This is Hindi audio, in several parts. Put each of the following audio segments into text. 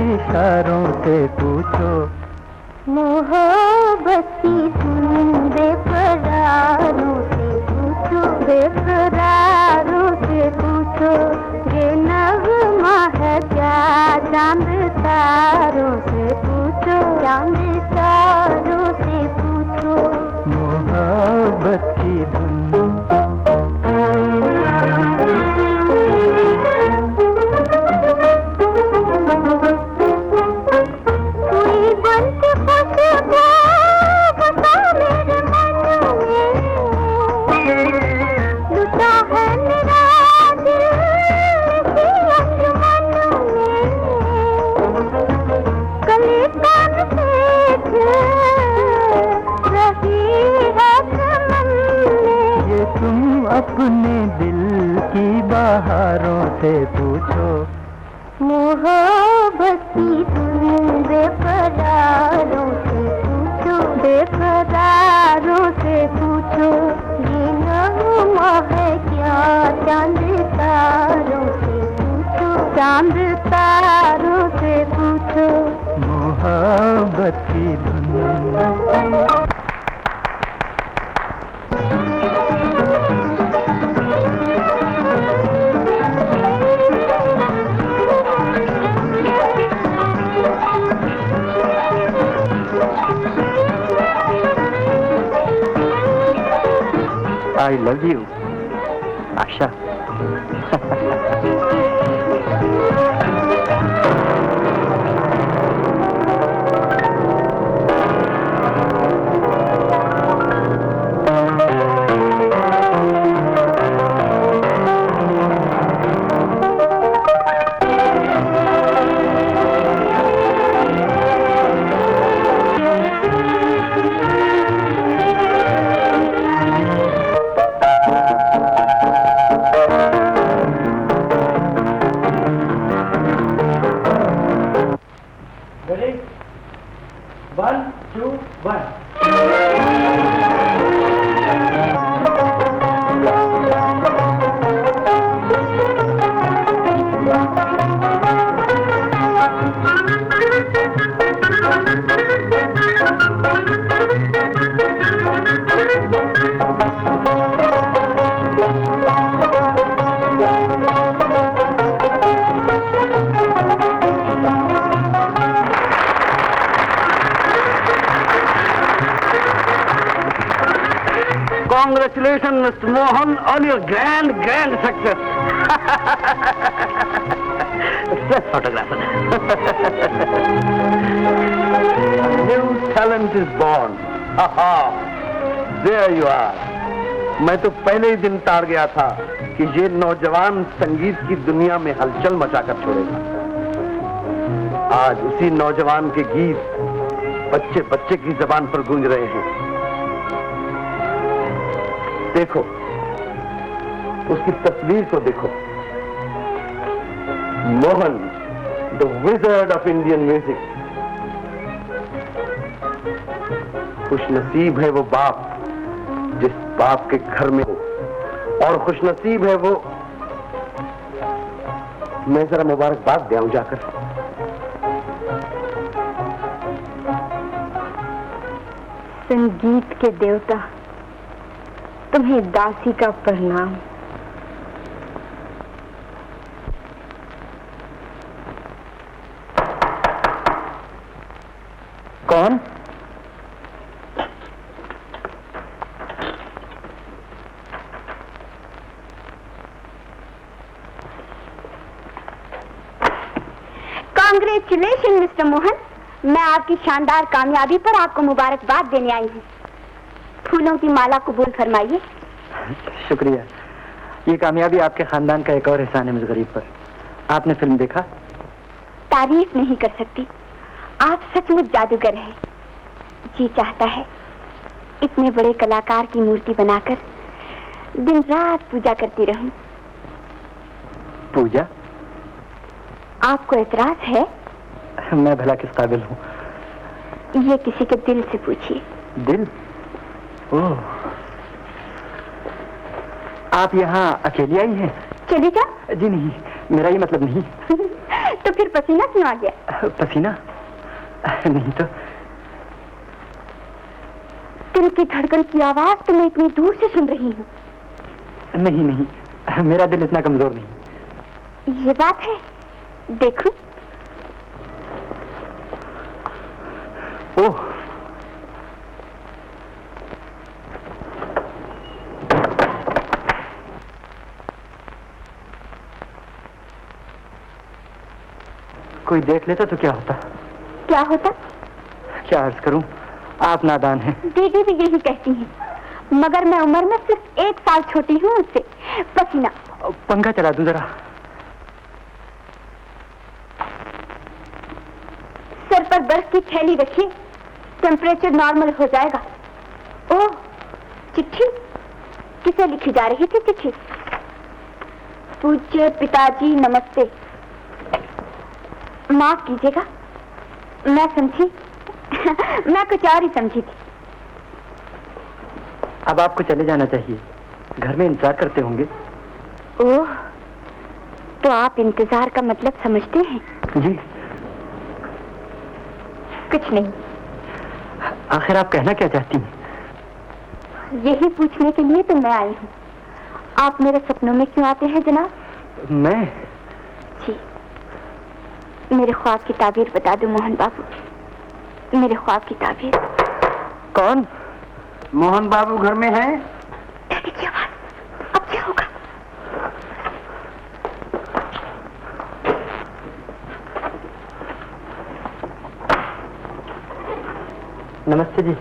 इशारों से पूछो। मोहब्बत की धुन बेकरारों से पूछो, बेकरारों से पूछो, ये नगमा है क्या चांद तारों से पूछो, चांद तारों से पूछो। मोहब्बत की धुन अपने दिल की बहारों से पूछो। मोहब्बत की धुन बेकरारों से पूछो, बेकरारों से पूछो, ये नगमा है क्या चांद तारों से पूछो, चांद तारों से पूछो। मोहब्बत की धुन I love you, Asha. Ready? 1, 2, 1. Congratulations, Mr. Mohan, on your grand success. Best photographer. New talent is born. There you are. मैं तो पहले ही दिन ताड़ गया था कि ये नौजवान संगीत की दुनिया में हलचल मचाकर छोड़ेगा। आज उसी नौजवान के गीत बच्चे बच्चे की जबान पर गूंज रहे हैं। देखो, उसकी तस्वीर को देखो। Mohan, the wizard of Indian music. खुशनसीब है वो बाप जिस बाप के घर में हो, और खुशनसीब है वो। मैं जरा मुबारकबाद दे आऊं जाकर। संगीत के देवता, तुम्हें दासी का प्रणाम। कौन? कांग्रेचुलेशन मिस्टर मोहन, मैं आपकी शानदार कामयाबी पर आपको मुबारकबाद देने आई हूँ। फूलों की माला कबूल फरमाइए। शुक्रिया। ये कामयाबी आपके खानदान का एक और एहसान है मुझ गरीब पर। आपने फिल्म देखा? तारीफ नहीं कर सकती, आप सचमुच जादूगर हैं। जी चाहता है इतने बड़े कलाकार की मूर्ति बनाकर दिन रात पूजा करती रहूं। पूजा? आपको एतराज है? मैं भला किस काबिल हूँ? ये किसी के दिल से पूछिए। दिल? ओह, आप यहाँ अकेली आई हैं? चली जा? जी नहीं, मेरा ही मतलब नहीं। तो फिर पसीना क्यों आ गया? पसीना नहीं तो दिल की धड़कन की आवाज तो मैं इतनी दूर से सुन रही हूँ। नहीं नहीं, मेरा दिल इतना कमजोर नहीं। ये बात है, देखो। ओह, कोई देख लेता तो क्या होता? क्या होता? क्या अर्ज करूं, आप नादान हैं। दीदी भी यही कहती हैं, मगर मैं उम्र में सिर्फ 1 साल छोटी हूँ उससे। पसीना। पंखा चला दूं जरा? सर पर बर्फ की थैली रखिए, टेम्परेचर नॉर्मल हो जाएगा। ओह, चिट्ठी किसे लिखी जा रही थी? चिट्ठी। पूज्य पिताजी नमस्ते। माफ कीजिएगा, मैं समझी मैं कुछ और ही समझी थी। अब आपको चले जाना चाहिए, घर में इंतजार करते होंगे। ओह, तो आप इंतजार का मतलब समझते हैं? जी। कुछ नहीं। आखिर आप कहना क्या चाहती हैं? यही पूछने के लिए तो मैं आई हूँ। आप मेरे सपनों में क्यों आते हैं जनाब? मैं? जी, मेरे ख्वाब की ताबीर बता दो मोहन बाबू, मेरे ख्वाब की ताबीर। कौन? मोहन बाबू घर में है? डैडी की आवाज, अब क्या होगा? नमस्ते जी।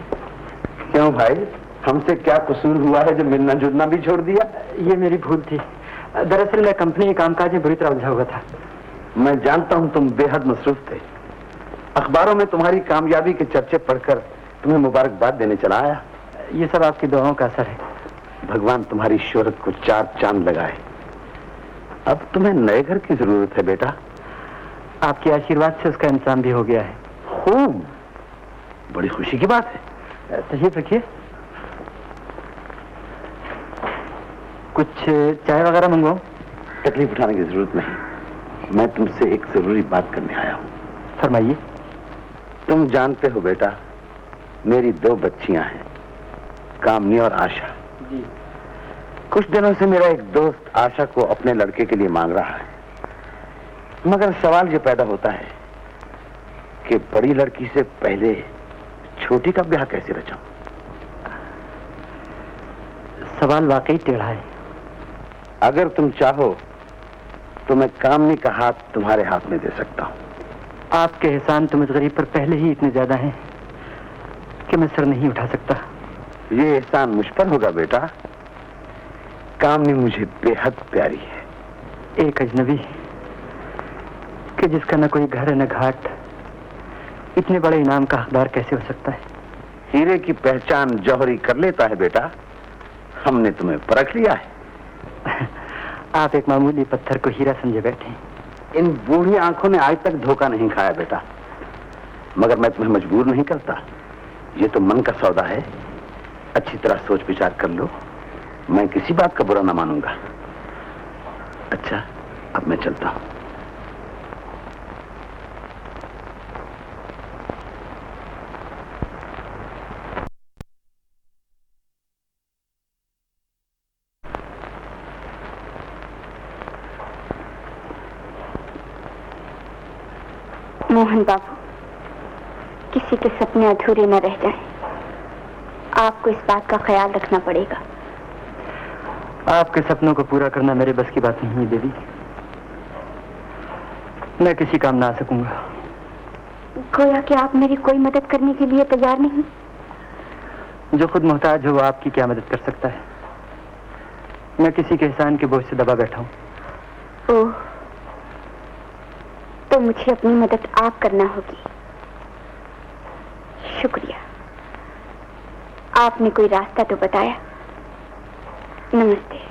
क्यों भाई, हमसे क्या कसूर हुआ है जो मिलना जुलना भी छोड़ दिया? ये मेरी भूल थी। दरअसल मैं कंपनी के कामकाज में बुरी तरह उलझा हुआ था। मैं जानता हूं तुम बेहद मसरूफ थे। अखबारों में तुम्हारी कामयाबी के चर्चे पढ़कर तुम्हें मुबारकबाद देने चला आया। ये सब आपकी दुआओं का असर है। भगवान तुम्हारी शोहरत को 4 चांद लगाए। अब तुम्हें नए घर की जरूरत है बेटा। आपके आशीर्वाद से उसका इंतजाम भी हो गया है। खूब, बड़ी खुशी की बात है। तशरीफ रखिए। कुछ चाय वगैरह मंगवाऊं? तकलीफ उठाने की जरूरत नहीं, मैं तुमसे एक जरूरी बात करने आया हूं। फरमाइए। तुम जानते हो बेटा, मेरी 2 बच्चियां हैं, कामनी और आशा। जी। कुछ दिनों से मेरा एक दोस्त आशा को अपने लड़के के लिए मांग रहा है, मगर सवाल ये पैदा होता है कि बड़ी लड़की से पहले छोटी का ब्याह कैसे रचाऊं? सवाल वाकई टेढ़ा है। अगर तुम चाहो तो मैं कामनी का हाथ तुम्हारे हाथ में दे सकता हूं। आपके एहसान तो मुझ गरीब पर पहले ही इतने ज्यादा हैं कि मैं सर नहीं उठा सकता। ये एहसान मुझ पर होगा बेटा। कामनी मुझे बेहद प्यारी है। एक अजनबी कि जिसका न कोई घर न घाट इतने बड़े इनाम का हकदार कैसे हो सकता है? हीरे की पहचान जौहरी कर लेता है बेटा। हमने तुम्हें परख लिया है। आप एक मामूली पत्थर को हीरा समझे बैठे। इन बूढ़ी आंखों ने आज तक धोखा नहीं खाया बेटा, मगर मैं तुम्हें मजबूर नहीं करता। ये तो मन का सौदा है। अच्छी तरह सोच विचार कर लो, मैं किसी बात का बुरा ना मानूंगा। अच्छा, अब मैं चलता हूं। मोहन बाबू, किसी के सपने अधूरे न रह जाएं। आपको इस बात का ख्याल रखना पड़ेगा। आपके सपनों को पूरा करना मेरे बस की बात नहीं है देवी। मैं किसी काम ना आ सकूंगा। गोया कि आप मेरी कोई मदद करने के लिए तैयार नहीं। जो खुद मोहताज हो वो आपकी क्या मदद कर सकता है? मैं किसी के एहसान के बोझ से दबा बैठा हूं। ओह, तो मुझे अपनी मदद आप करना होगी। शुक्रिया, आपने कोई रास्ता तो बताया। नमस्ते।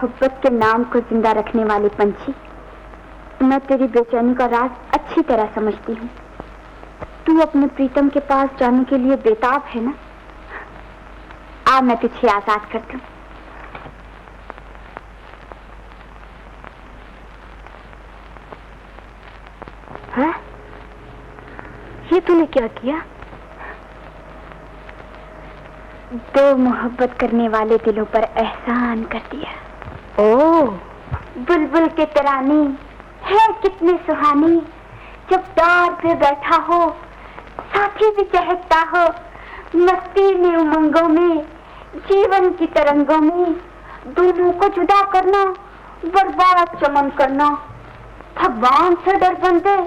मोहब्बत के नाम को जिंदा रखने वाले पंछी, मैं तेरी बेचैनी का राज अच्छी तरह समझती हूँ। तू अपने प्रीतम के पास जाने के लिए बेताब है ना? आ, मैं तुझे आजाद कर दूं। हाँ? ये तूने क्या किया? दो मोहब्बत करने वाले दिलों पर एहसान कर दिया। ओह, बुलबुल के तरानी है कितने सुहानी, जब डार पे बैठा हो साथी भी चहकता हो, मस्ती में उमंगों में जीवन की तरंगों में, दोनों को जुदा करना बर्बाद चमन करना, भगवान से डर बंदे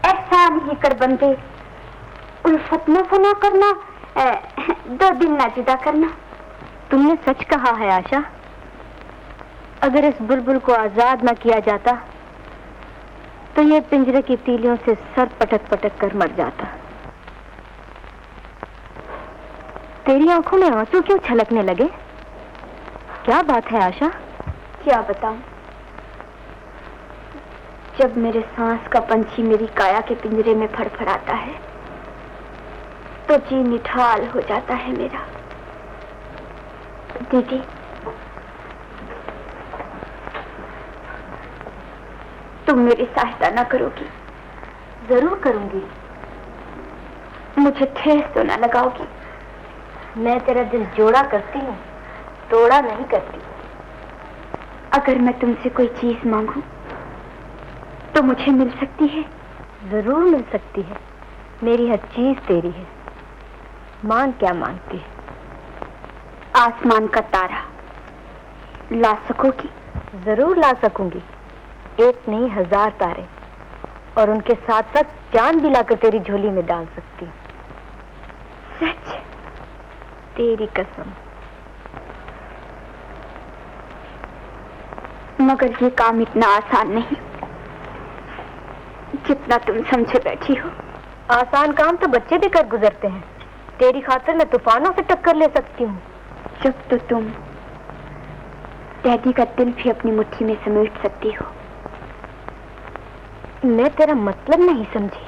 एहसान ही कर बंदे, उल्फत में फना करना, दो दिन ना जुदा करना। तुमने सच कहा है आशा। अगर इस बुलबुल को आजाद न किया जाता तो ये पिंजरे की तीलियों से सर पटक पटक कर मर जाता। तेरी आंखों में आंसू क्यों छलकने लगे? क्या बात है आशा? क्या बताऊं? जब मेरे सांस का पंछी मेरी काया के पिंजरे में फड़फड़ाता है तो जी निठाल हो जाता है मेरा। दीदी, तुम मेरी सहायता ना करोगी? जरूर करूंगी। मुझे ठेस तो ना लगाओगी? मैं तेरा दिल जोड़ा करती हूँ, तोड़ा नहीं करती। अगर मैं तुमसे कोई चीज मांगूं तो मुझे मिल सकती है? जरूर मिल सकती है। मेरी हर चीज तेरी है। मांग क्या मांगती है? आसमान का तारा ला सकोगी? जरूर ला सकूंगी। एक नहीं 1000 तारे, और उनके साथ साथ चांद भी लाकर तेरी झोली में डाल सकती हूँ। सच? तेरी कसम। मगर ये काम इतना आसान नहीं जितना तुम समझे बैठी हो। आसान काम तो बच्चे भी कर गुजरते हैं। तेरी खातिर मैं तूफानों से टक्कर ले सकती हूँ। जब तो तुम डैडी का दिल भी अपनी मुट्ठी में समेट सकती हो। मैं तेरा मतलब नहीं समझी।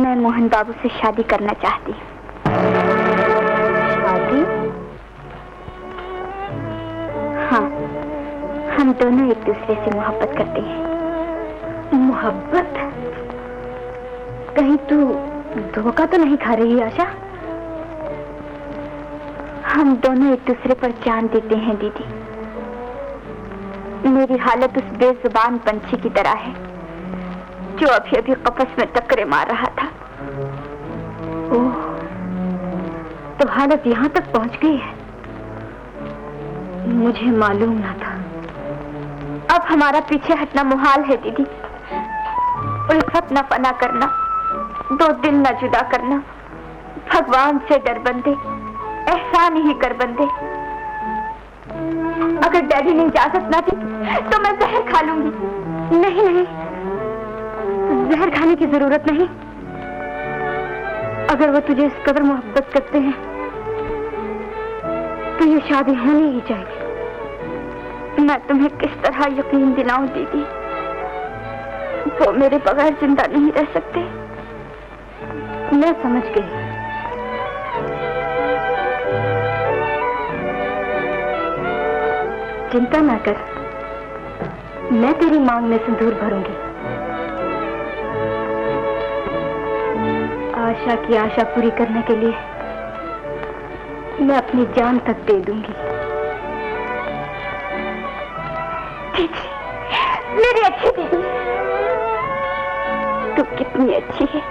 मैं मोहन बाबू से शादी करना चाहती हूँ। शादी? हाँ, हम दोनों एक दूसरे से मोहब्बत करते हैं। मोहब्बत? कहीं तू धोखा तो नहीं खा रही आशा? हम दोनों एक दूसरे पर जान देते हैं दीदी। मेरी हालत उस बेजुबान पंछी की तरह है जो अभी अभी कपस में टक्करे मार रहा था। ओह, तो हालत यहाँ तक पहुँच गई है। मुझे मालूम ना था। अब हमारा पीछे हटना मुहाल है दीदी। उल्फत न फना करना, 2 दिन न जुदा करना, भगवान से डर बंदे एहसान ही कर बंदे। अगर डैडी ने इजाजत ना दी तो मैं जहर खा लूंगी। नहीं नहीं, जहर खाने की जरूरत नहीं। अगर वो तुझे इस कदर मोहब्बत करते हैं तो ये शादी होनी ही चाहिए। मैं तुम्हें किस तरह यकीन दिलाऊं दीदी? वो मेरे बगैर जिंदा नहीं रह सकते। मैं समझ गई। चिंता ना कर, मैं तेरी मांग में सिंदूर भरूंगी। आशा की आशा पूरी करने के लिए मैं अपनी जान तक दे दूंगी। दीदी, मेरी अच्छी दीदी, तू कितनी अच्छी है।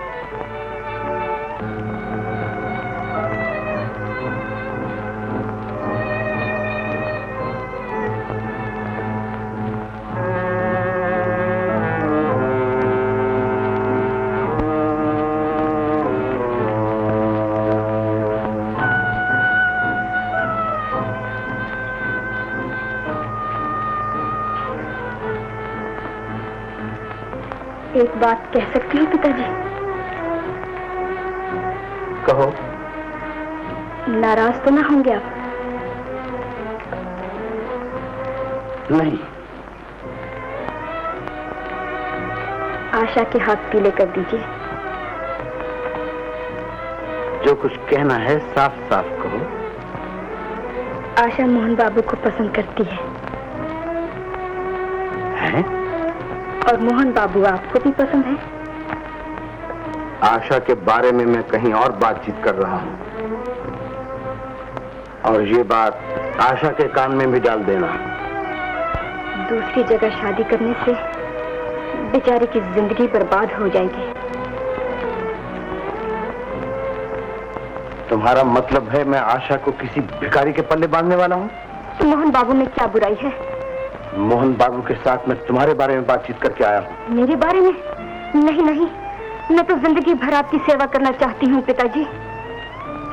एक बात कह सकती हूँ पिताजी? कहो। नाराज तो ना होंगे आप? नहीं। आशा के हाथ पीले कर दीजिए। जो कुछ कहना है साफ साफ कहो। आशा मोहन बाबू को पसंद करती है। हैं? और मोहन बाबू आपको भी पसंद है? आशा के बारे में मैं कहीं और बातचीत कर रहा हूं, और ये बात आशा के कान में भी डाल देना। दूसरी जगह शादी करने से बेचारे की जिंदगी बर्बाद हो जाएगी। तुम्हारा मतलब है मैं आशा को किसी भिखारी के पल्ले बांधने वाला हूं? मोहन बाबू में क्या बुराई है? मोहन बाबू के साथ मैं तुम्हारे बारे में बातचीत करके आया हूं। मेरे बारे में? नहीं नहीं, मैं तो जिंदगी भर आपकी सेवा करना चाहती हूँ पिताजी।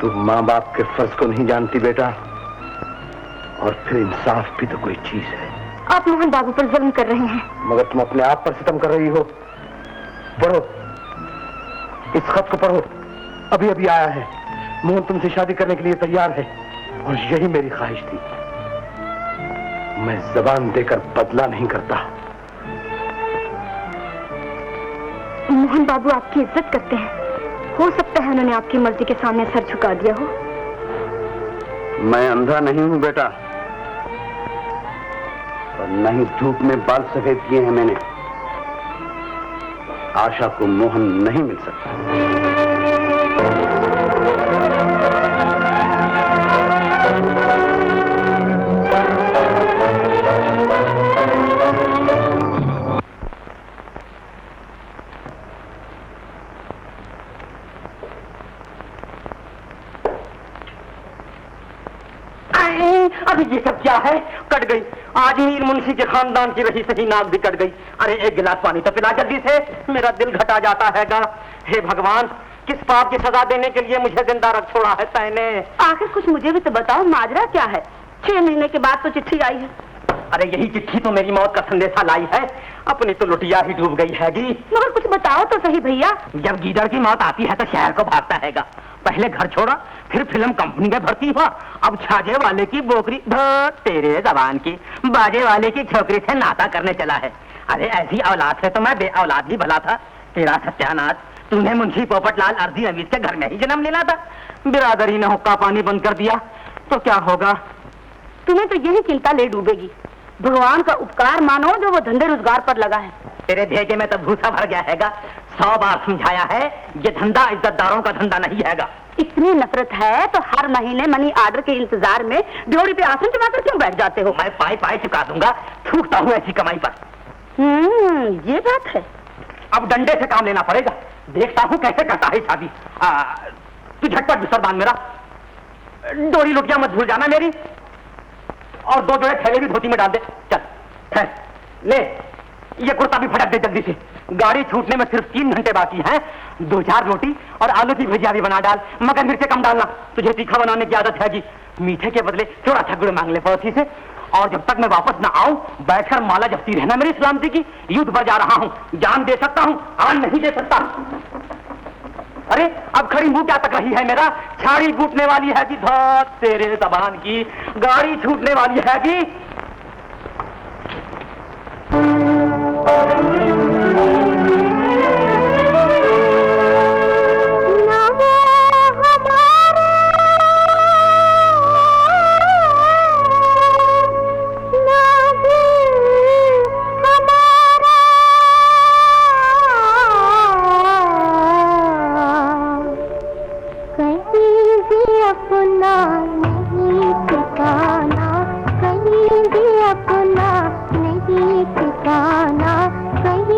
तुम माँ बाप के फर्ज को नहीं जानती बेटा, और फिर इंसाफ भी तो कोई चीज है। आप मोहन बाबू पर जुल्म कर रहे हैं। मगर तुम अपने आप पर सितम कर रही हो। पढ़ो, इस खत को पढ़ो, अभी अभी आया है। मोहन तुमसे शादी करने के लिए तैयार है, और यही मेरी ख्वाहिश थी। मैं जबान देकर बदला नहीं करता। मोहन बाबू आपकी इज्जत करते हैं। हो सकता है उन्होंने आपकी मर्जी के सामने सर झुका दिया हो। मैं अंधा नहीं हूं बेटा, और न ही धूप में बाल सफेद किए हैं मैंने। आशा को मोहन नहीं मिल सकता। अभी ये सब क्या है? कट गई। आज मीर मुंशी के खानदान की रही सही नाक भी कट गई। अरे एक गिलास पानी तो पिला जल्दी से, मेरा दिल घटा जाता हैगा। हे भगवान, किस पाप की सजा देने के लिए मुझे जिंदा रख छोड़ा है तैने? आखिर कुछ मुझे भी तो बताओ, माजरा क्या है? 6 महीने के बाद तो चिट्ठी आई है। अरे यही चिट्ठी तो मेरी मौत का संदेशा लाई है। अपनी तो लुटिया ही डूब गई हैगी। मगर कुछ बताओ तो सही भैया। जब गीदड़ की मौत आती है तो शहर को भागता हैगा। पहले घर छोड़ा, फिर फिल्म कंपनी में भर्ती हुआ, अब छाजे वाले की बोकरी तेरे जबान की बाजे वाले की छोकरी से नाता करने चला है। अरे ऐसी औलाद से तो मैं बे औलाद ही भला था। तेरा सत्यानाश, तूने मुंशी पोपटलाल अर्जी अमीर के घर में ही जन्म लेना था। बिरादरी ने हुक्का पानी बंद कर दिया तो क्या होगा? तुम्हें तो यही चिंता ले डूबेगी। भगवान का उपकार मानो जो वो धंधे रोजगार पर लगा है। तेरे भेजे में तो भूसा भर गया हैगा। 100 बार समझाया है, ये धंधा इज्जतदारों का धंधा नहीं हैगा। इतनी नफरत है तो हर महीने मनी ऑर्डर के इंतजार में ड्योढ़ी पे आसन जमाकर क्यों बैठ जाते हो? मैं पाई पाई चुका दूंगा, थूकता हूँ ऐसी कमाई पर। ये बात है। अब डंडे से काम लेना पड़ेगा। देखता हूँ कैसे करता है शादी। तू झटपट बिस्तर बांध मेरा। डोरी लुटिया मत भूल जाना मेरी, और 2 जोड़े थैले भी धोती में डाल दे। चल है, ले ये कुर्ता भी फटक दे जल्दी से। गाड़ी छूटने में सिर्फ 3 घंटे बाकी हैं। 2-4 रोटी और आलू की भुजिया भी बना डाल, मगर मिर्चे कम डालना। तुझे तीखा बनाने की आदत है जी। मीठे के बदले थोड़ा सा गुड़ मांग ले पड़ोसी से। और जब तक मैं वापस न आऊं बैठकर माला जपती रहना मेरी सलामती की। युद्ध पर जा रहा हूं, जान दे सकता हूं, आन नहीं दे सकता। अरे अब खड़ी मुंह क्या तक रही है मेरा? छाड़ी कूटने वाली है कि तेरे जबान की गाड़ी छूटने वाली है कि? कहीं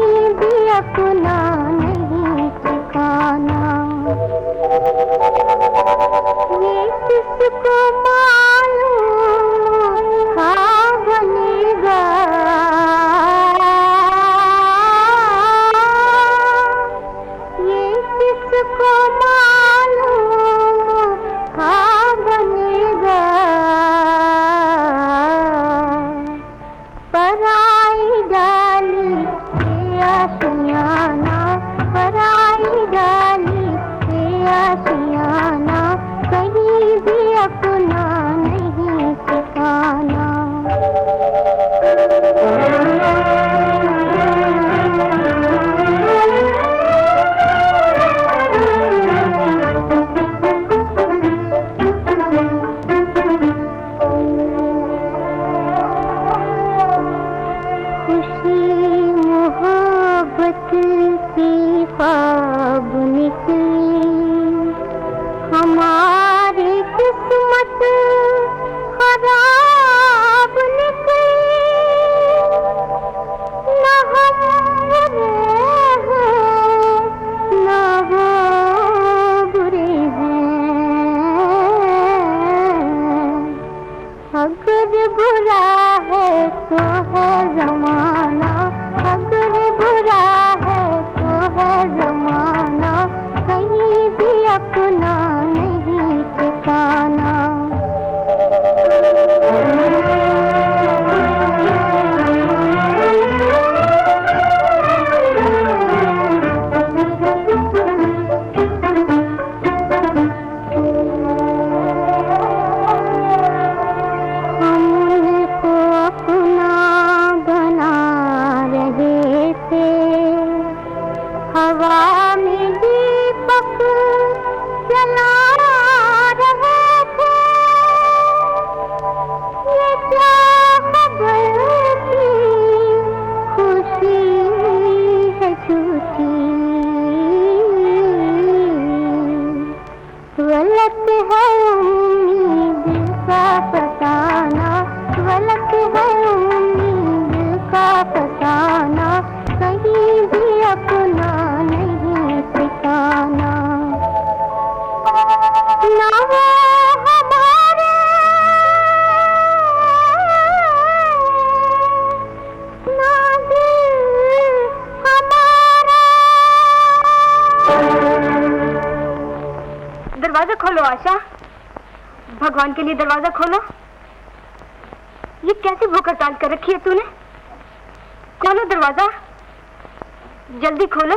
बुरा है तो है जमाना, अगर बुरा है तो है जमाना, कहीं भी अपना नहीं ठिकाना। दरवाजा खोलो आशा, भगवान के लिए दरवाजा खोलो। ये कैसी भूख हड़ताल कर रखी है तूने? खोलो दरवाजा, जल्दी खोलो।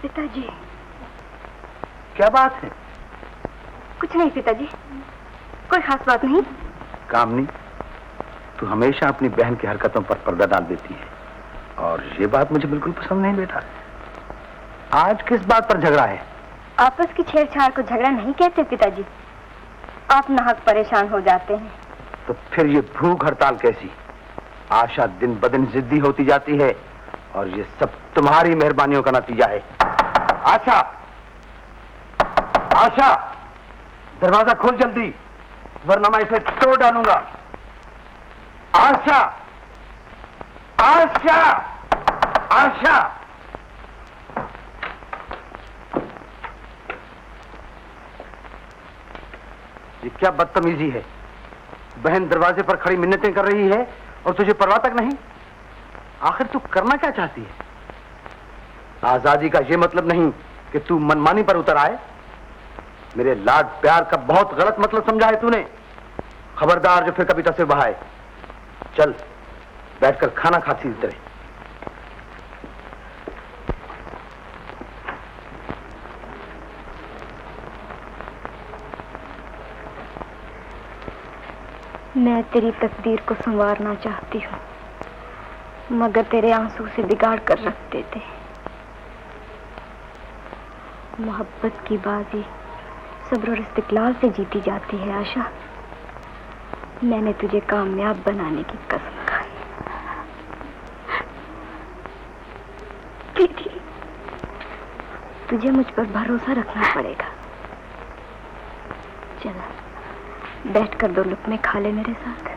पिताजी। क्या बात है? कुछ नहीं पिताजी, कोई खास बात नहीं। कामनी, तू हमेशा अपनी बहन की हरकतों पर पर्दा डाल देती है और ये बात मुझे बिल्कुल पसंद नहीं बेटा। आज किस बात पर झगड़ा है? आपस की छेड़छाड़ को झगड़ा नहीं कहते पिताजी, आप नाहक परेशान हो जाते हैं। तो फिर ये भूख हड़ताल कैसी? आशा दिन ब दिन जिद्दी होती जाती है और ये सब तुम्हारी मेहरबानियों का नतीजा है। आशा, आशा, दरवाजा खोल जल्दी, वरना मैं इसे तोड़ डालूंगा। आशा, आशा, आशा। ये क्या बदतमीजी है? बहन दरवाजे पर खड़ी मिन्नतें कर रही है और तुझे परवाह तक नहीं। आखिर तू करना क्या चाहती है? आजादी का ये मतलब नहीं कि तू मनमानी पर उतर आए। मेरे लाड प्यार का बहुत गलत मतलब समझा है तूने। खबरदार जो फिर कभी तस्वीर बहाए। चल बैठकर खाना खाती उतरे। मैं तेरी तकदीर को संवारना चाहती हूँ, मगर तेरे आंसू से बिगाड़ कर रख देते। मोहब्बत की बाजी सब्र और इस्तिकलाल से जीती जाती है आशा। मैंने तुझे कामयाब बनाने की कसम खाई। दीदी, तुझे मुझ पर भरोसा रखना पड़ेगा। चला बैठकर दो लुक़मे खा ले मेरे साथ।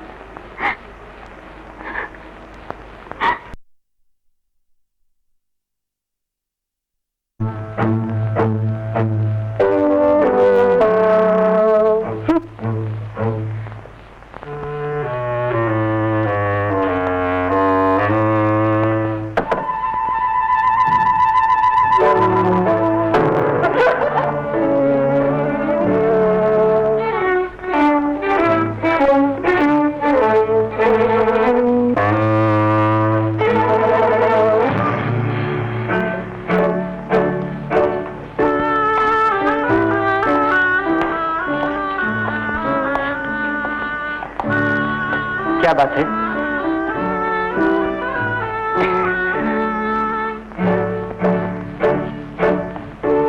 क्या बात है?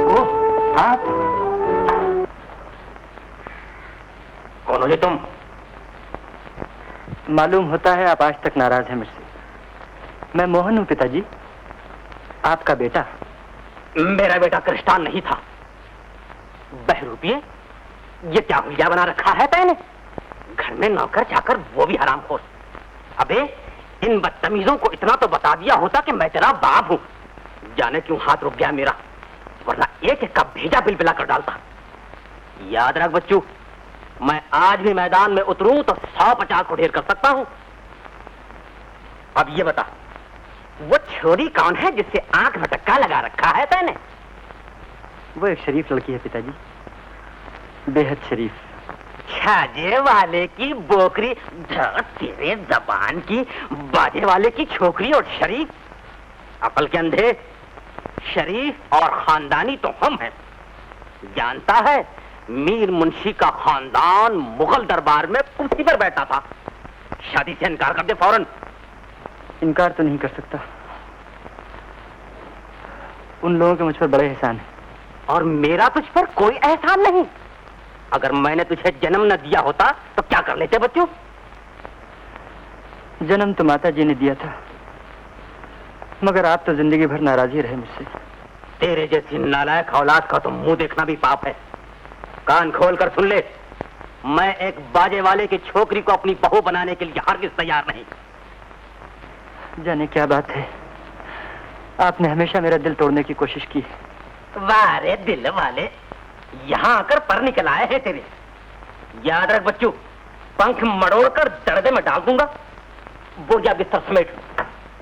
ओह, आप कौन हो ये तुम? मालूम होता है आप आज तक नाराज हैं मुझसे। मैं मोहन हूं पिताजी, आपका बेटा। मेरा बेटा कृष्णान नहीं था। बहरूपिये, ये क्या हुलिया बना रखा है तैने? घर में नौकर चाकर, वो भी हरामखोर। अबे इन बदतमीजों को इतना तो बता दिया होता कि मैं तेरा बाप हूं। जाने क्यों हाथ रुक गया मेरा, वरना एक एक का भेजा बिलबिला कर डालता। याद रख बच्चू, मैं आज भी मैदान में उतरूं तो 150 को ढेर कर सकता हूं। अब ये बता, वो छोरी कौन है जिससे आंख में टक्का लगा रखा है तैने? वो एक शरीफ लड़की है पिताजी, बेहद शरीफ। छाजे वाले की बोकरी, तेरे जबान की, बाजे वाले की छोकरी और शरीफ, अकल के अंधे। शरीफ और खानदानी तो हम हैं। जानता है, मीर मुंशी का खानदान मुगल दरबार में कुर्सी पर बैठा था। शादी से इनकार कर दे फौरन। इनकार तो नहीं कर सकता, उन लोगों के मुझ पर बड़े एहसान है। और मेरा तुझ पर कोई एहसान नहीं। अगर मैंने तुझे जन्म न दिया होता तो क्या कर लेते बच्चों? जन्म तो माता जी ने दिया था, मगर आप तो जिंदगी भर नाराज ही रहे मुझसे। तेरे जैसी नालायक औलाद का तो मुंह देखना भी पाप है। कान खोल कर सुन ले, मैं एक बाजे वाले की छोकरी को अपनी बहू बनाने के लिए हरगिज तैयार नहीं। जाने क्या बात है, आपने हमेशा मेरा दिल तोड़ने की कोशिश की। वाह रे दिल वाले, यहाँ आकर पर निकल आए हैं तेरे। याद रख बच्चों, पंख मड़ोड़ कर दर्दे में डाल दूंगा। बोझा बिस्तर समेट,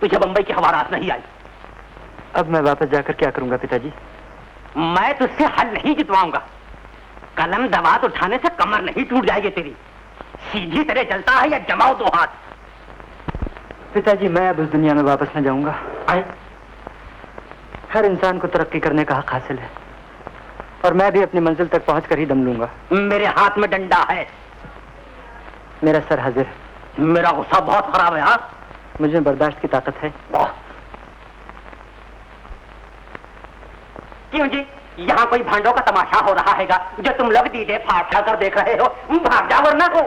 तुझे बंबई की हवा रात नहीं आई। अब मैं वापस जाकर क्या करूंगा पिताजी? मैं तुझसे हल नहीं जितवाऊंगा। कलम दवात उठाने से कमर नहीं टूट जाएगी तेरी। सीधी तरह चलता है या जमाओ दो हाथ। पिताजी, मैं अब उस दुनिया में वापस न जाऊंगा। हर इंसान को तरक्की करने का हक हासिल है, और मैं भी अपनी मंजिल तक पहुंचकर ही दम लूंगा। मेरे हाथ में डंडा है, मेरा सर हाजिर है। मेरा गुस्सा बहुत खराब है। हाँ, मुझे बर्दाश्त की ताकत है। क्यों जी, यहाँ कोई भांडों का तमाशा हो रहा हैगा जो तुम लोग दीदे फाड़ कर देख रहे हो? भाग जा वरना को।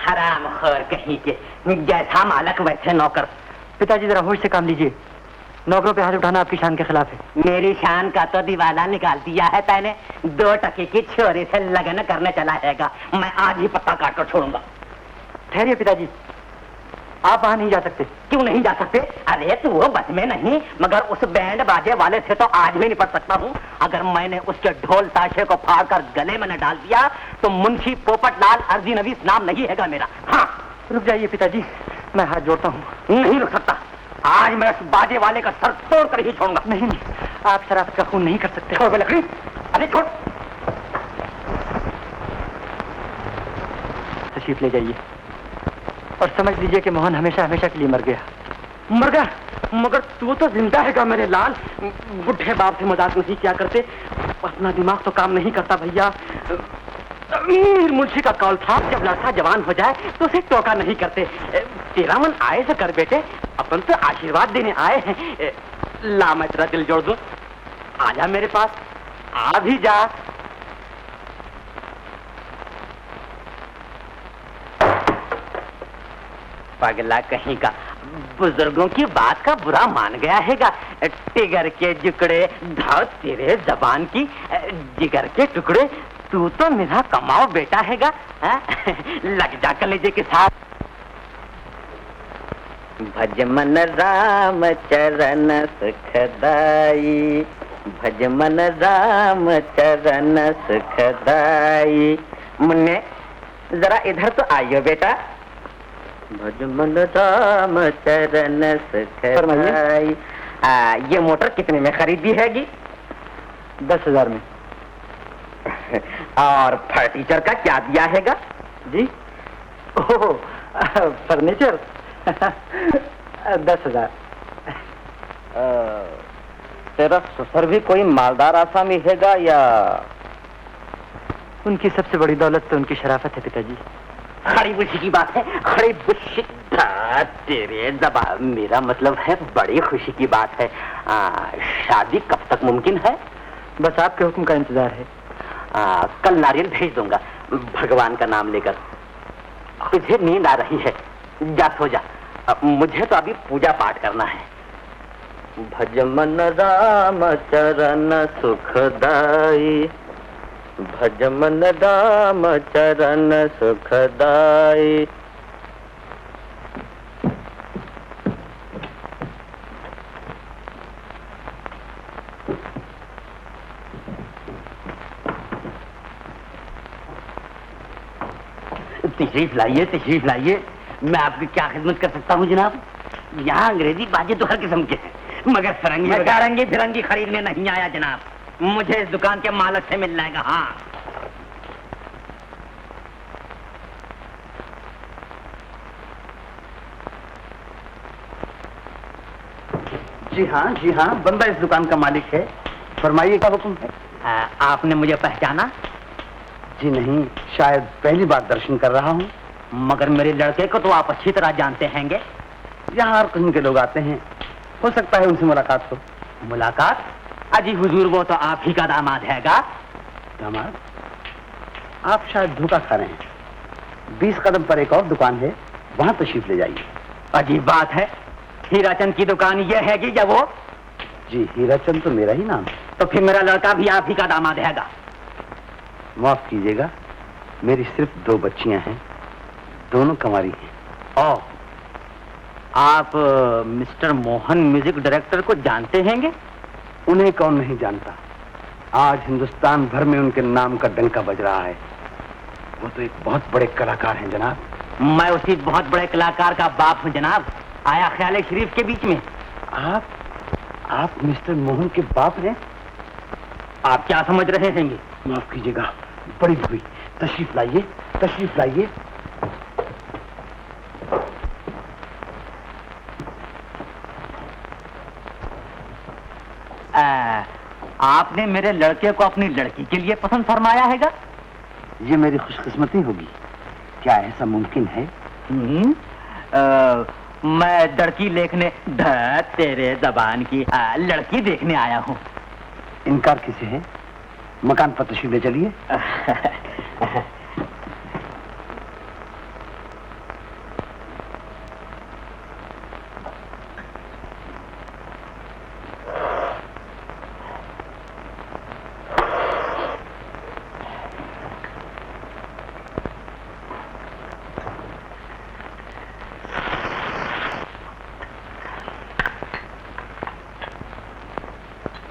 हरामखोर कहीं के, जैसा मालक वैसे नौकर। पिताजी, जरा होश से काम लीजिए। नौकरों पे हाथ उठाना आपकी शान के खिलाफ है। मेरी शान का तो दीवाला निकाल दिया है तैने। 2 टके की छोरी से लगन करने चला हैगा। मैं आज ही पत्ता काट कर छोड़ूंगा। ठहरिए पिताजी, आप वहां नहीं जा सकते। क्यों नहीं जा सकते? अरे तू वो बस में नहीं, मगर उस बैंड बाजे वाले से तो आज भी निपट सकता हूँ। अगर मैंने उसके ढोल ताशे को फाड़कर गले में न डाल दिया तो मुंशी पोपटलाल अर्जी नवीस नाम नहीं हैगा मेरा। हाँ, रुक जाइए पिताजी, मैं हाथ जोड़ता हूँ। नहीं रुक सकता। आज मैं उस बाजे वाले का सर तोड़ कर ही छोड़ूंगा। नहीं, आप शराफत का खून नहीं कर सकते। छोड़ लकड़ी, अरे छोड़। तशरीफ ले जाइए और समझ लीजिए कि मोहन हमेशा हमेशा के लिए मर गया। मर गया? मगर तू तो जिंदा हैगा मेरे लाल। बुढ़े बाप से मजाक नहीं किया करते, अपना दिमाग तो काम नहीं करता भैया। मीर मुंशी का कौल था, जब लड़का जवान हो जाए तो उसे टोका नहीं करते। तेरा मन आए से कर बेटे, अपन तो आशीर्वाद देने आए हैं। ला मैं तेरा दिल जोड़ दूं। आजा मेरे पास, आ भी जा। पगला कहीं का, बुजुर्गों की बात का बुरा मान गया हैगा। टिगर के जुकड़े, धाव तेरे जबान की जिगर के टुकड़े। तू तो मेरा कमाओ बेटा हैगा। लग जा कलेजे के साथ। भज मन राम चरण सुखदाई, भज मन राम चरण सुखदाई। मुन्ने, जरा इधर तो आइयो बेटा। भज मन राम चरण सुखदाई। ये मोटर कितने में खरीदी हैगी? 10,000 में। और फर्नीचर का क्या दिया हैगा? जी, ओह, फर्नीचर 10,000। तेरा ससुर भी कोई मालदार आसामी हैगा या? उनकी सबसे बड़ी दौलत तो उनकी शराफत है पिताजी। खड़ी बुशी की बात है, खड़ी बुशी। तेरे जबान, मेरा मतलब है बड़ी खुशी की बात है। शादी कब तक मुमकिन है? बस आपके हुक्म का इंतजार है। कल नारियल भेज दूंगा भगवान का नाम लेकर। तुझे नींद आ रही है, जा सो जा। मुझे तो अभी पूजा पाठ करना है। भज मन राम चरण सुखदाई, भज मन राम चरण सुखदाई। तशरीफ लाइए, तशरीफ लाइए। मैं आपकी क्या खिदमत कर सकता हूँ जनाब? यहाँ अंग्रेजी बाजे तो हर किस्म के हैं, मगर सारंगी फिरंगी खरीदने नहीं आया जनाब। मुझे इस दुकान के मालिक से मिलना है। हाँ, जी हाँ, बंदा इस दुकान का मालिक है। फरमाइए, क्या हुक्म है? आपने मुझे पहचाना? जी नहीं, शायद पहली बार दर्शन कर रहा हूँ। मगर मेरे लड़के को तो आप अच्छी तरह जानते हैंगे। यहाँ हर किस्म के लोग आते हैं, हो सकता है उनसे मुलाकात हो। मुलाकात? अजी हुजूर, वो तो आप ही का दामाद हैगा। दामाद? आप शायद धोखा खा रहे हैं। 20 कदम पर एक और दुकान है, वहाँ तशरीफ ले जाइए। अजीब बात है, हीराचंद की दुकान ये हैगी या वो? जी, हीराचंद तो मेरा ही नाम है। तो फिर मेरा लड़का भी आप ही का दामाद हैगा। माफ कीजिएगा, मेरी सिर्फ 2 बच्चियां हैं, दोनों कुंवारी हैं। ओ, आप मिस्टर मोहन म्यूजिक डायरेक्टर को जानते हैंगे? उन्हें कौन नहीं जानता। आज हिंदुस्तान भर में उनके नाम का डंका बज रहा है। वो तो एक बहुत बड़े कलाकार हैं जनाब। मैं उसी बहुत बड़े कलाकार का बाप हूँ जनाब, आया ख्याल शरीफ के बीच में। आप मिस्टर मोहन के बाप हैं? आप क्या समझ रहे हैं? माफ कीजिएगा, बड़ी भूल। तशरीफ लाइए, तशरीफ लाइए। आपने मेरे लड़के को अपनी लड़की के लिए पसंद फरमाया हैगा? ये मेरी खुशकिस्मती होगी। क्या ऐसा मुमकिन है? मैं लड़की देखने तेरे जबान की लड़की देखने आया हूँ। इनकार किसे है? मकान पर तशरीफ ले चलिए।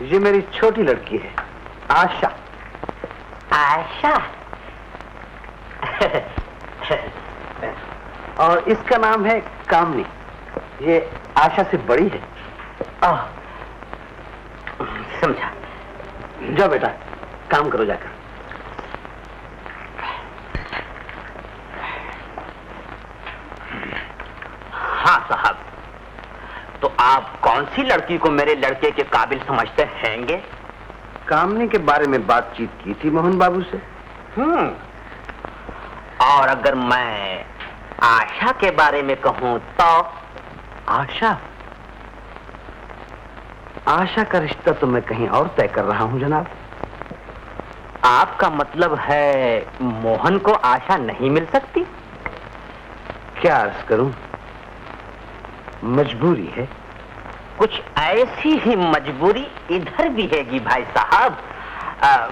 ये मेरी छोटी लड़की है, आशा। आशा? और इसका नाम है कामनी। ये आशा से बड़ी है। समझा। जाओ बेटा, काम करो जाकर। हाँ साहब, तो आप कौन सी लड़की को मेरे लड़के के काबिल समझते हैंगे? कामनी के बारे में बातचीत की थी मोहन बाबू से। और अगर मैं आशा के बारे में कहूं तो? आशा का रिश्ता तो मैं कहीं और तय कर रहा हूं जनाब। आपका मतलब है मोहन को आशा नहीं मिल सकती? क्या अर्ज करूं, मजबूरी है। कुछ ऐसी ही मजबूरी इधर भी हैगी भाई साहब।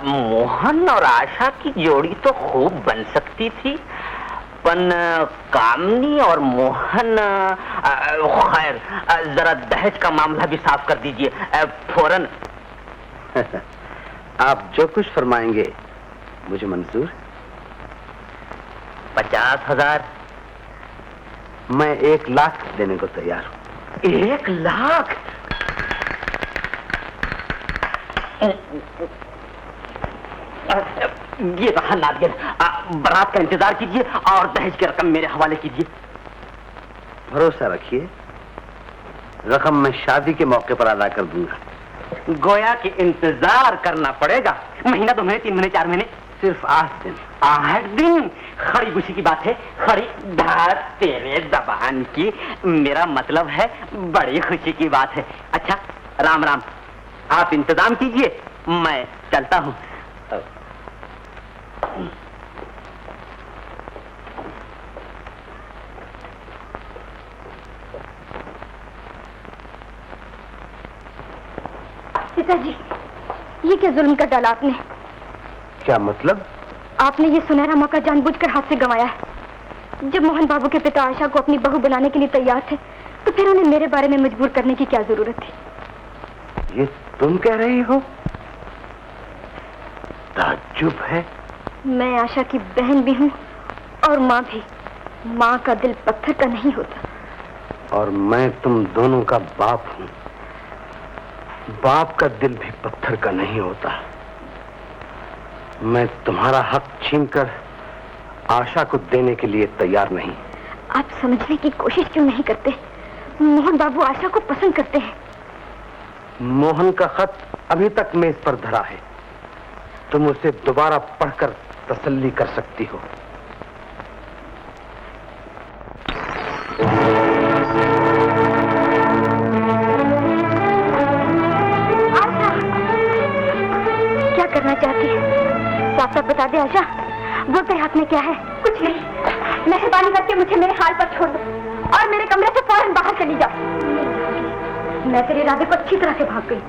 मोहन और आशा की जोड़ी तो खूब बन सकती थी, पर कामनी और मोहन खैर, जरा दहेज का मामला भी साफ कर दीजिए फौरन। आप जो कुछ फरमाएंगे मुझे मंजूर। 50,000? मैं 1 लाख देने को तैयार हूं। 1 लाख? ये रहा नादिर, बारात का इंतजार कीजिए और दहेज की रकम मेरे हवाले कीजिए। भरोसा रखिए, रकम मैं शादी के मौके पर अदा कर दूंगा। गोया कि इंतजार करना पड़ेगा। महीना, 2 महीने, 3 महीने, 4 महीने? सिर्फ 8 दिन। 8 दिन? खरी खुशी की बात है। खरी धार तेरे जबान की, मेरा मतलब है बड़ी खुशी की बात है। अच्छा, राम राम। आप इंतजाम कीजिए, मैं चलता हूँ। पिताजी, ये क्या जुल्म कर डाला आपने? क्या मतलब? आपने ये सुनहरा मौका जानबूझकर हाथ से गंवाया है। जब मोहन बाबू के पिता आशा को अपनी बहू बनाने के लिए तैयार थे, तो फिर उन्हें मेरे बारे में मजबूर करने की क्या जरूरत थी? ये तुम कह रही हो? ताज्जुब है। मैं आशा की बहन भी हूँ और माँ भी। माँ का दिल पत्थर का नहीं होता। और मैं तुम दोनों का बाप हूं। बाप का दिल भी पत्थर का नहीं होता। मैं तुम्हारा हक छीनकर आशा को देने के लिए तैयार नहीं। आप समझने की कोशिश क्यों नहीं करते? मोहन बाबू आशा को पसंद करते हैं। मोहन का खत अभी तक मेज पर धरा है। तुम उसे दोबारा पढ़कर तसल्ली कर सकती हो। आशा, क्या करना चाहती है? साफ साफ बता दे आशा। वो तेरे हाथ में क्या है? कुछ नहीं। मेहरबानी करके मुझे मेरे हाल पर छोड़ दो और मेरे कमरे से फौरन बाहर चली जाओ। मैं तेरे इरादे को अच्छी तरह से भाग गई,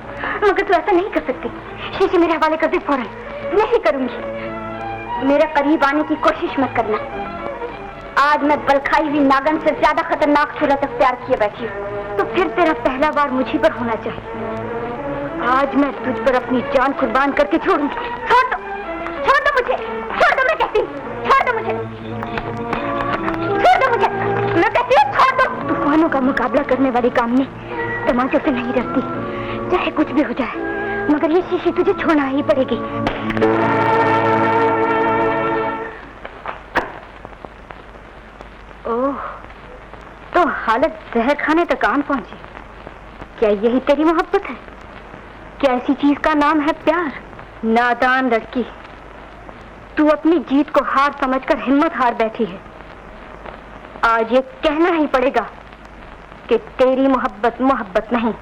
मगर तू ऐसा नहीं कर सकती। शीशे मेरे हवाले कर दे फौरन। नहीं करूंगी। मेरे करीब आने की कोशिश मत करना। आज मैं बलखाई हुई नागन से ज्यादा खतरनाक सूरत अख्तियार किए बैठी हूँ, तो फिर तेरा पहला बार मुझी पर होना चाहिए। आज मैं तुझ पर अपनी जान कुर्बान करके छोड़ूंगी। छोड़ दो मुझे, छोड़ दो, मैं कहती हूँ, छोड़ दो मुझे, छोड़ दो मुझे, मैं कहती हूँ, छोड़ दो। तूफानों का मुकाबला करने वाली कामनी तमाचों से नहीं डरती, चाहे कुछ भी हो जाए, मगर ये शीशी तुझे छोड़ना ही पड़ेगी। ओह, तो हालत जहर खाने तक आन पहुंची। क्या यही तेरी मोहब्बत है? क्या ऐसी चीज का नाम है प्यार? नादान लड़की, तू अपनी जीत को हार समझकर हिम्मत हार बैठी है। आज ये कहना ही पड़ेगा कि तेरी मोहब्बत मोहब्बत नहीं,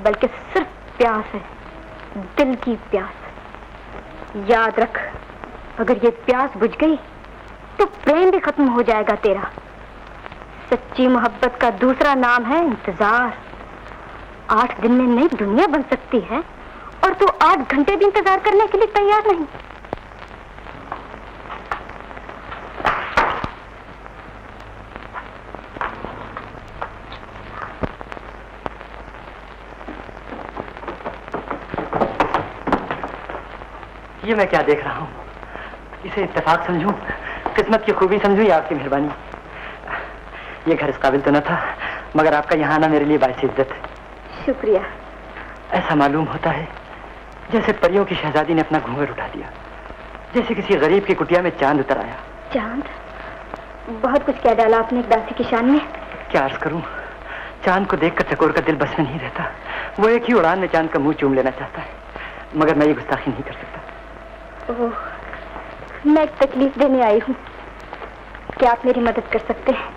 बल्कि सिर्फ प्यास है, दिल की प्यास। याद रख, अगर ये प्यास बुझ गई तो प्रेम भी खत्म हो जाएगा तेरा। सच्ची मोहब्बत का दूसरा नाम है इंतजार। 8 दिन में नई दुनिया बन सकती है और तू 8 घंटे भी इंतजार करने के लिए तैयार नहीं। ये मैं क्या देख रहा हूँ? इसे इत्तेफाक समझूं, किस्मत की खूबी समझूं या आपकी मेहरबानी? ये घर इस काबिल तो न था, मगर आपका यहाँ आना मेरे लिए बाइस इज्जत है। शुक्रिया। ऐसा मालूम होता है जैसे परियों की शहजादी ने अपना घूंघट उठा दिया, जैसे किसी गरीब की कुटिया में चांद उतर आया। चांद? बहुत कुछ कह डाला आपने एक दासी की शान में। क्या अर्ज करूं, चांद को देखकर चकोर का दिल बस में नहीं रहता। वो एक ही उड़ान में चांद का मुंह चूम लेना चाहता है, मगर मैं ये गुस्ताखी नहीं कर सकता। ओह, मैं एक तकलीफ देने आई हूँ। क्या आप मेरी मदद कर सकते हैं?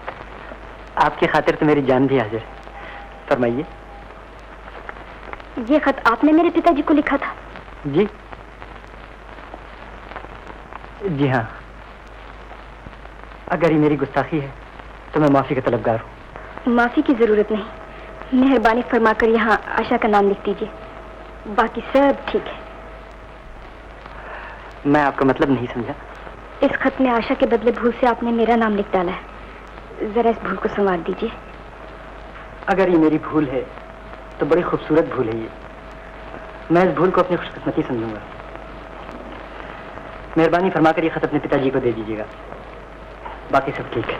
आपकी खातिर तो मेरी जान भी हाजिर है। फरमाइए। ये खत आपने मेरे पिताजी को लिखा था? जी जी हाँ। अगर ये मेरी गुस्ताखी है तो मैं माफी का तलबगार हूँ। माफी की जरूरत नहीं, मेहरबानी फरमाकर यहाँ आशा का नाम लिख दीजिए, बाकी सब ठीक है। मैं आपका मतलब नहीं समझा। इस खत में आशा के बदले भूल से आपने मेरा नाम लिख डाला है। जरा इस भूल को संवार दीजिए। अगर ये मेरी भूल है तो बड़ी खूबसूरत भूल है ये। मैं इस भूल को अपनी खुशकिस्मती समझूंगा। मेहरबानी फरमाकर ये खत अपने पिताजी को दे दीजिएगा, बाकी सब ठीक है।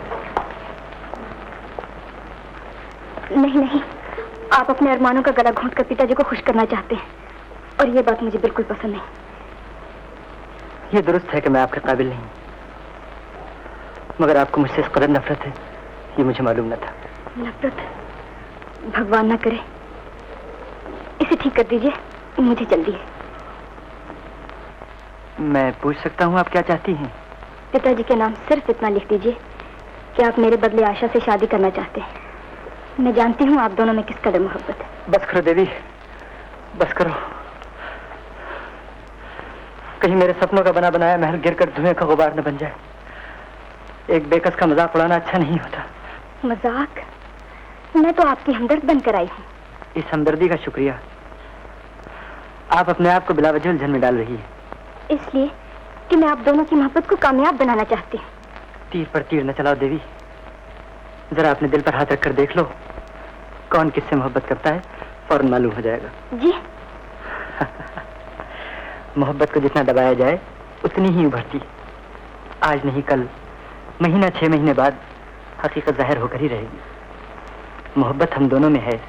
नहीं नहीं, आप अपने अरमानों का गला घोंट कर पिताजी को खुश करना चाहते हैं, और ये बात मुझे बिल्कुल पसंद नहीं। ये दुरुस्त है कि मैं आपके काबिल नहीं, मगर आपको मुझसे इस कदर नफरत है ये मुझे मालूम न था। नफरत? भगवान न करे। इसे ठीक कर दीजिए, मुझे जल्दी है। मैं पूछ सकता हूँ आप क्या चाहती हैं? पिताजी के नाम सिर्फ इतना लिख दीजिए कि आप मेरे बदले आशा से शादी करना चाहते हैं। मैं जानती हूँ आप दोनों में किस कदर मोहब्बत है। बस करो देवी, बस करो। कहीं मेरे सपनों का बना बनाया महल गिरकर धुएं का गुबार न बन जाए। एक बेकस का मजाक उड़ाना अच्छा नहीं होता। मजाक? मैं तो आपकी हमदर्द बनकर आई हूँ। इस हमदर्दी का शुक्रिया। आप अपने आप को बिला वजह उलझन में डाल रही है। इसलिए कि मैं आप दोनों की मोहब्बत को कामयाब बनाना चाहती हूँ। तीर पर तीर न चलाओ देवी, जरा अपने दिल पर हाथ रखकर देख लो, कौन किससे मोहब्बत करता है फौरन मालूम हो जाएगा। जी? मोहब्बत को जितना दबाया जाए उतनी ही उभरती। आज नहीं कल महीना 6 महीने बाद हकीकत जाहिर होकर ही रहेगी। मोहब्बत हम दोनों में है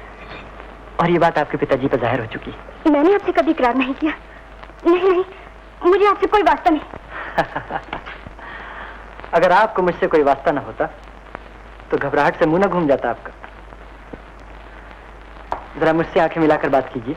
और ये बात आपके पिताजी पर जाहिर हो चुकी है। मैंने आपसे कभी इकरार नहीं किया। नहीं नहीं, मुझे आपसे कोई वास्ता नहीं। अगर आपको मुझसे कोई वास्ता ना होता तो घबराहट से मुंह ना घूम जाता आपका। जरा मुझसे आंखें मिलाकर बात कीजिए।